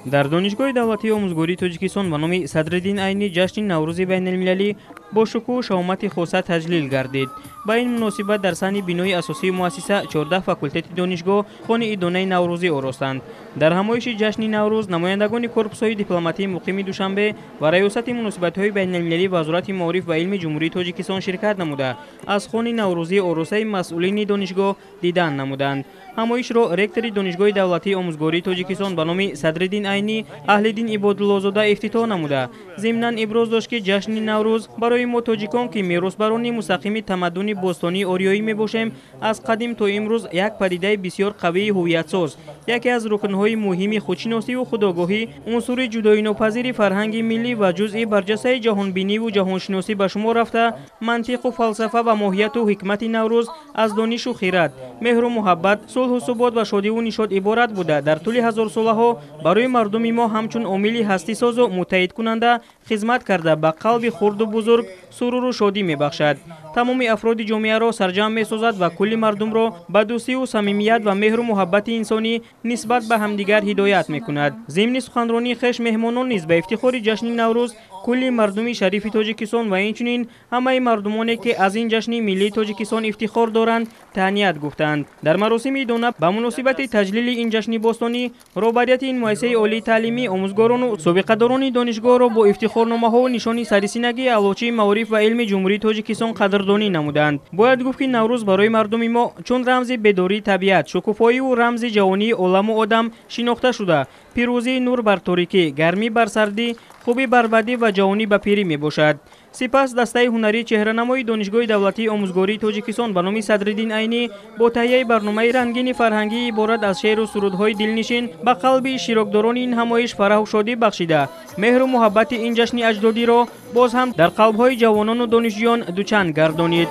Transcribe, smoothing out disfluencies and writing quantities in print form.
дар донишгоҳи давлатии омӯзгории тоҷикистон ба номи Садриддин Айнӣ ҷашни Наврӯзи байналмилалӣ бо шукӯҳу шаҳомати хоса таҷлил гардид. Ба ин муносибат дар саҳни бинои асосии муассиса 14 факултети донишгоҳ хони идонаи Наврӯзӣ оростанд. Дар ҳамоиши ҷашни Наврӯз намояндагони корпусҳои дипломатии муқими Душанбе ва раёсати муносибатҳои байналмилалӣ Вазорати Маориф ва илми Ҷумҳурии Тоҷикистон ширкат намуда, аз хони Наврӯзӣ оростаи масъулини донишгоҳ дидан намуданд. ҳамоишро ректори донишгоҳи давлатии омӯзгории Тоҷикистон ба номи Садриддин Айнӣ Аҳлиддин Ибодуллозода ифтитоҳ намуда, зимнан иброз дошт, ки ҷашни Наврӯз барои мо тоҷикон, ки меросбарони мустақими тамаддуни бостонии ориёӣ мебошем, аз қадим то имрӯз як падидаи бисёр қавии ҳувиятсоз, яке аз рукнҳои муҳими худшиносиву худогоҳӣ, унсури ҷудоинопазири фарҳанги миллӣ ва ҷузъи барҷастаи ҷаҳонбиниву ҷаҳоншиносӣ ба шумор рафта, мантиқу фалсафа ва моҳияту ҳикмати Наврӯз аз донишу хират, меҳру муҳаббат, сулҳу субот ва шодиву нишод иборат буда, дар тӯли ҳазорсолаҳо барои мардуми мо ҳамчун омили ҳастисозу муттаҳидкунанда хизмат карда ба қалби хурду бузург суруру шодӣ мебахшад. тамоми афроди ҷомеаро сарҷамъ месозад ва кулли мардумро ба дӯстиву самимият ва меҳру муҳаббати инсонӣ нисбат ба ҳамдигар ҳидоят мекунад. зимни суханронии хеш меҳмонон низ ба ифтихори ҷашни Наврӯз кулли мардуми шарифи Тоҷикистон ва инчунин ҳамаи мардумоне, ки аз ин ҷашни миллии Тоҷикистон ифтихор доранд, таҳният гуфтанд. дар маросими идона ба муносибати таҷлили ин ҷашни бостонӣ, роҳбарияти ин муассисаи олии таълимӣ омӯзгорону собиқадорони донишгоҳро бо ифтихорномаҳо нишони сарисинагии аълочии Маориф ва илми Ҷумҳурии Тоҷикистон қадрдонӣ намуданд. бояд гуфт, ки Наврӯз барои мардуми мо чун рамзи бедории табиат, шукуфоиву рамзи ҷавонии оламу одам шинохта шуда, пирӯзии нур бар торикӣ, гармӣ бар сардӣ, хубӣ бар бадӣ ва ҷавонӣ ба пирӣ мебошад. сипас дастаи ҳунарии чеҳранамои донишгоҳи давлатии омӯзгории Тоҷикистон ба номи Садриддин Айнӣ бо таҳияи барномаи рангини фарҳангии иборат аз шеъру сурудҳои дилнишин ба қалби иштирокдорони ин ҳамоиш фараҳу шодӣ бахшида, меҳру муҳаббати ин ҷашни аҷдодиро боз ҳам дар қалбҳои ҷавонону донишҷӯён дучанд гардонид.